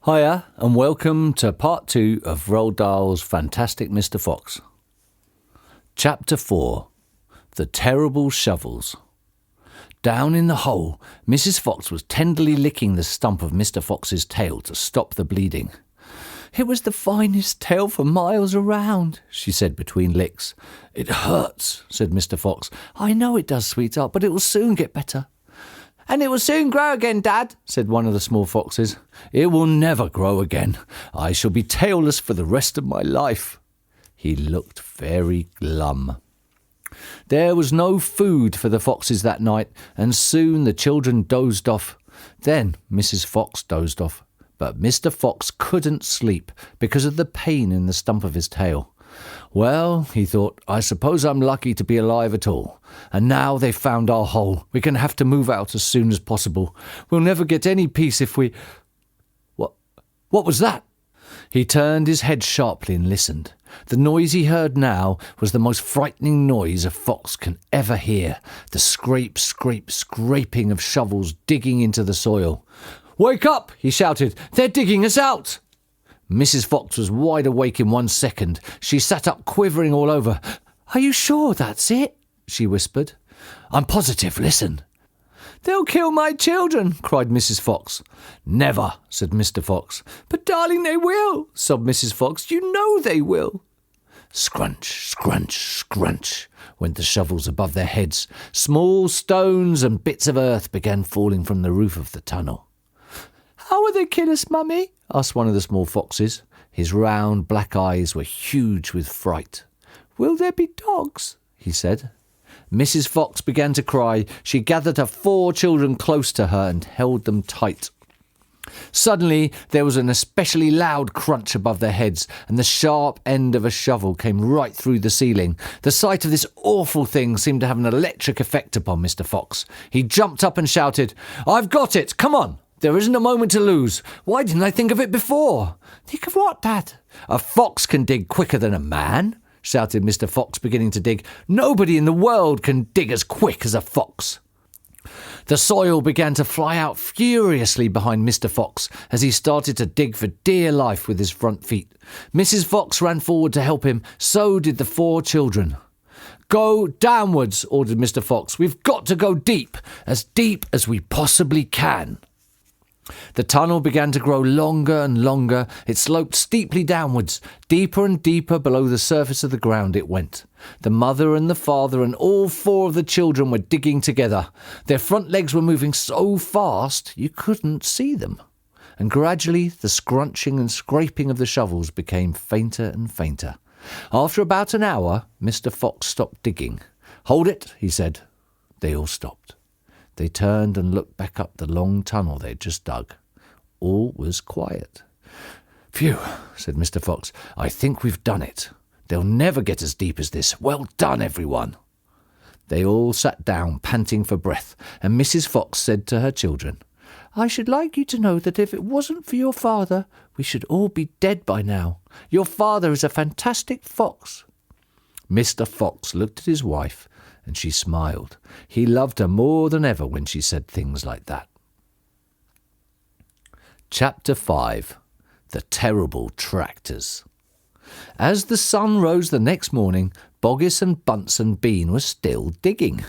Hiya, and welcome to part 2 of Roald Dahl's Fantastic Mr. Fox. Chapter 4. The Terrible Shovels. Down in the hole, Mrs. Fox was tenderly licking the stump of Mr. Fox's tail to stop the bleeding. "It was the finest tail for miles around," she said between licks. "It hurts," said Mr. Fox. "I know it does, sweetheart, but it will soon get better." "And it will soon grow again, Dad," said one of the small foxes. "It will never grow again. I shall be tailless for the rest of my life." He looked very glum. There was no food for the foxes that night, and soon the children dozed off. Then Mrs. Fox dozed off, but Mr. Fox couldn't sleep because of the pain in the stump of his tail. "Well," he thought, "I suppose I'm lucky to be alive at all. And now they've found our hole. We're going to have to move out as soon as possible. We'll never get any peace if we—" What was that? He turned his head sharply and listened. The noise he heard now was the most frightening noise a fox can ever hear. The scrape, scrape, scraping of shovels digging into the soil. "Wake up!" he shouted. "They're digging us out!" Mrs. Fox was wide awake in 1 second. She sat up, quivering all over. "Are you sure that's it?" she whispered. "I'm positive. Listen." "They'll kill my children," cried Mrs. Fox. "Never," said Mr. Fox. "But darling, they will," sobbed Mrs. Fox. "You know they will." Scrunch, scrunch, scrunch went the shovels above their heads. Small stones and bits of earth began falling from the roof of the tunnel. "How will they kill us, Mummy?" asked one of the small foxes. His round black eyes were huge with fright. "Will there be dogs?" he said. Mrs. Fox began to cry. She gathered her 4 children close to her and held them tight. Suddenly there was an especially loud crunch above their heads, and the sharp end of a shovel came right through the ceiling. The sight of this awful thing seemed to have an electric effect upon Mr. Fox. He jumped up and shouted, "I've got it! Come on! There isn't a moment to lose. Why didn't I think of it before?" "Think of what, Dad?" "A fox can dig quicker than a man," shouted Mr. Fox, beginning to dig. "Nobody in the world can dig as quick as a fox." The soil began to fly out furiously behind Mr. Fox as he started to dig for dear life with his front feet. Mrs. Fox ran forward to help him. So did the 4 children. "Go downwards," ordered Mr. Fox. "We've got to go deep as we possibly can." The tunnel began to grow longer and longer. It sloped steeply downwards. Deeper and deeper below the surface of the ground it went. The mother and the father and all 4 of the children were digging together. Their front legs were moving so fast you couldn't see them. And gradually the scrunching and scraping of the shovels became fainter and fainter. After about an hour, Mr. Fox stopped digging. "Hold it," he said. They all stopped. They turned and looked back up the long tunnel they'd just dug. All was quiet. "Phew," said Mr. Fox. "I think we've done it. They'll never get as deep as this. Well done, everyone." They all sat down, panting for breath, and Mrs. Fox said to her children, "I should like you to know that if it wasn't for your father, we should all be dead by now. Your father is a fantastic fox." Mr. Fox looked at his wife, and she smiled. He loved her more than ever when she said things like that. Chapter 5. The Terrible Tractors. As the sun rose the next morning, Boggis and Bunce and Bean were still digging.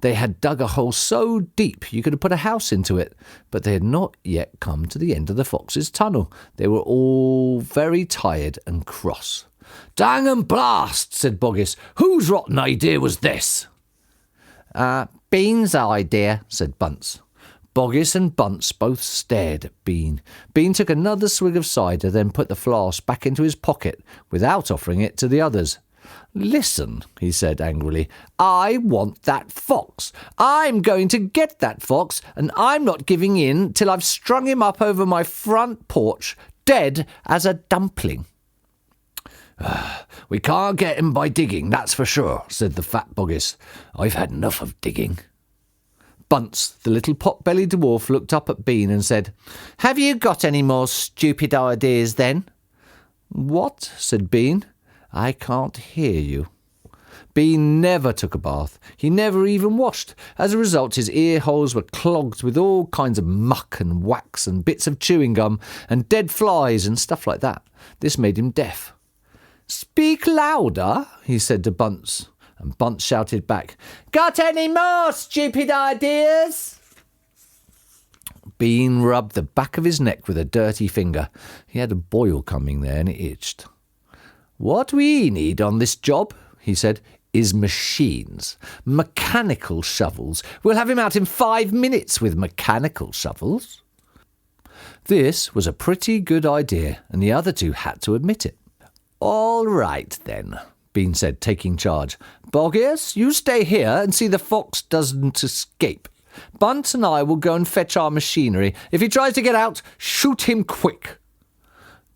They had dug a hole so deep you could have put a house into it, but they had not yet come to the end of the fox's tunnel. They were all very tired and cross. "Dang and blast," said Boggis. "Whose rotten idea was this?" "Bean's idea," said Bunce. Boggis and Bunce both stared at Bean. Bean took another swig of cider, then put the flask back into his pocket without offering it to the others. "Listen," he said angrily, "I want that fox. I'm going to get that fox, and I'm not giving in till I've strung him up over my front porch, dead as a dumpling." "We can't get him by digging, that's for sure," said the fat Boggis. "I've had enough of digging." Bunce, the little pot-bellied dwarf, looked up at Bean and said, "Have you got any more stupid ideas, then?" "What?" said Bean. "I can't hear you." Bean never took a bath. He never even washed. As a result, his ear holes were clogged with all kinds of muck and wax and bits of chewing gum and dead flies and stuff like that. This made him deaf. "Speak louder," he said to Bunce, and Bunce shouted back, "Got any more stupid ideas?" Bean rubbed the back of his neck with a dirty finger. He had a boil coming there and it itched. "What we need on this job," he said, "is machines. Mechanical shovels. We'll have him out in 5 minutes with mechanical shovels." This was a pretty good idea, and the other two had to admit it. "All right, then," Bean said, taking charge. "Boggis, you stay here and see the fox doesn't escape. Bunce and I will go and fetch our machinery. If he tries to get out, shoot him quick."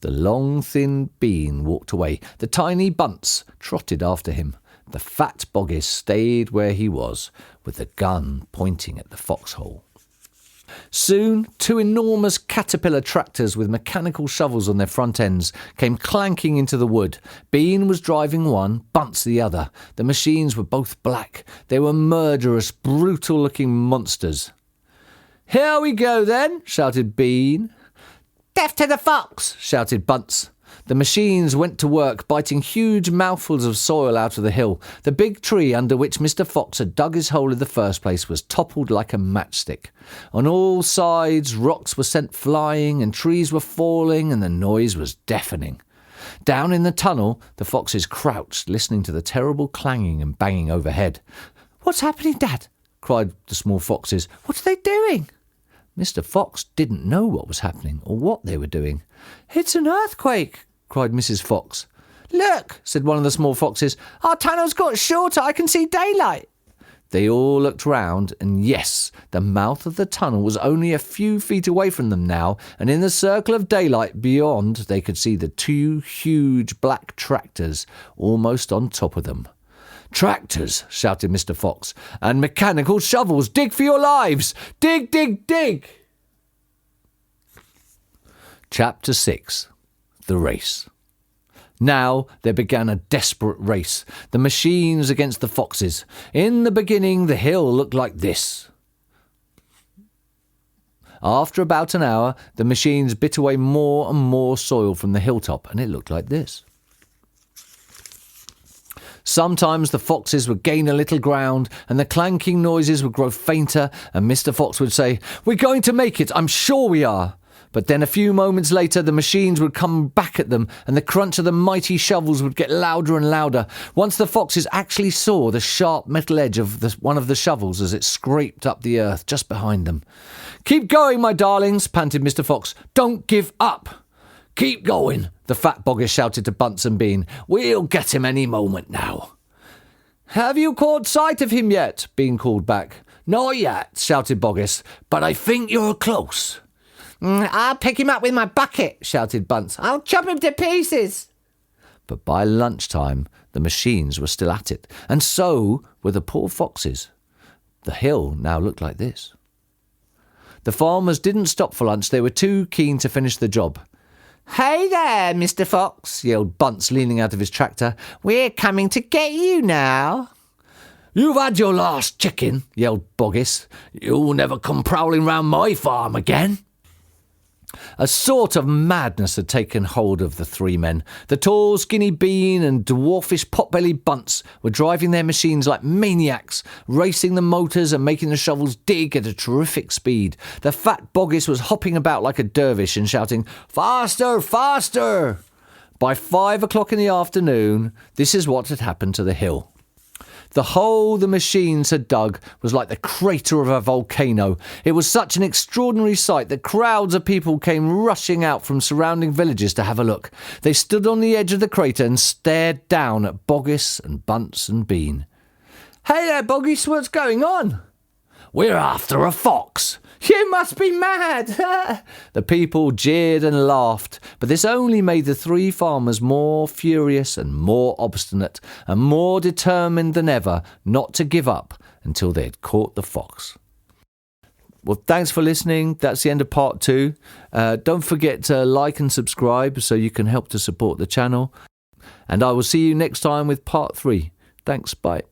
The long, thin Bean walked away. The tiny Bunce trotted after him. The fat Boggis stayed where he was, with the gun pointing at the foxhole. Soon, 2 enormous caterpillar tractors with mechanical shovels on their front ends came clanking into the wood. Bean was driving one, Bunce the other. The machines were both black. They were murderous, brutal-looking monsters. "Here we go, then," shouted Bean. "Death to the fox!" shouted Bunce. The machines went to work, biting huge mouthfuls of soil out of the hill. The big tree under which Mr. Fox had dug his hole in the first place was toppled like a matchstick. On all sides, rocks were sent flying and trees were falling, and the noise was deafening. Down in the tunnel, the foxes crouched, listening to the terrible clanging and banging overhead. "What's happening, Dad?" cried the small foxes. "What are they doing?" Mr. Fox didn't know what was happening or what they were doing. "It's an earthquake," cried Mrs. Fox. "Look," said one of the small foxes, "our tunnel's got shorter. I can see daylight." They all looked round, and yes, the mouth of the tunnel was only a few feet away from them now, and in the circle of daylight beyond they could see the 2 huge black tractors almost on top of them. "Tractors," shouted Mr. Fox, "and mechanical shovels. Dig for your lives! Dig, dig, dig!" Chapter 6. The Race. Now there began a desperate race, the machines against the foxes. In the beginning, the hill looked like this. After about an hour, the machines bit away more and more soil from the hilltop, and it looked like this. Sometimes the foxes would gain a little ground, and the clanking noises would grow fainter, and Mr. Fox would say, "We're going to make it, I'm sure we are." But then a few moments later the machines would come back at them, and the crunch of the mighty shovels would get louder and louder. Once the foxes actually saw the sharp metal edge of one of the shovels as it scraped up the earth just behind them. "Keep going, my darlings," panted Mr. Fox. "Don't give up." "Keep going," the fat Boggis shouted to Bunce and Bean. "We'll get him any moment now." "Have you caught sight of him yet?" Bean called back. "Not yet," shouted Boggis, "but I think you're close." "I'll pick him up with my bucket," shouted Bunce. "I'll chop him to pieces." But by lunchtime, the machines were still at it, and so were the poor foxes. The hill now looked like this. The farmers didn't stop for lunch. They were too keen to finish the job. "Hey there, Mr. Fox," yelled Bunce, leaning out of his tractor. "We're coming to get you now." "You've had your last chicken," yelled Boggis. "You'll never come prowling round my farm again." A sort of madness had taken hold of the 3 men. The tall, skinny Bean and dwarfish pot-bellied Bunce were driving their machines like maniacs, racing the motors and making the shovels dig at a terrific speed. The fat Boggis was hopping about like a dervish and shouting, "Faster, faster!" By 5 o'clock in the afternoon, this is what had happened to the hill. The hole the machines had dug was like the crater of a volcano. It was such an extraordinary sight that crowds of people came rushing out from surrounding villages to have a look. They stood on the edge of the crater and stared down at Boggis and Bunce and Bean. "Hey there, Boggis, what's going on?" "We're after a fox." "You must be mad!" The people jeered and laughed, but this only made the 3 farmers more furious and more obstinate and more determined than ever not to give up until they had caught the fox. Well, thanks for listening. That's the end of part 2. Don't forget to like and subscribe so you can help to support the channel. And I will see you next time with part 3. Thanks, bye.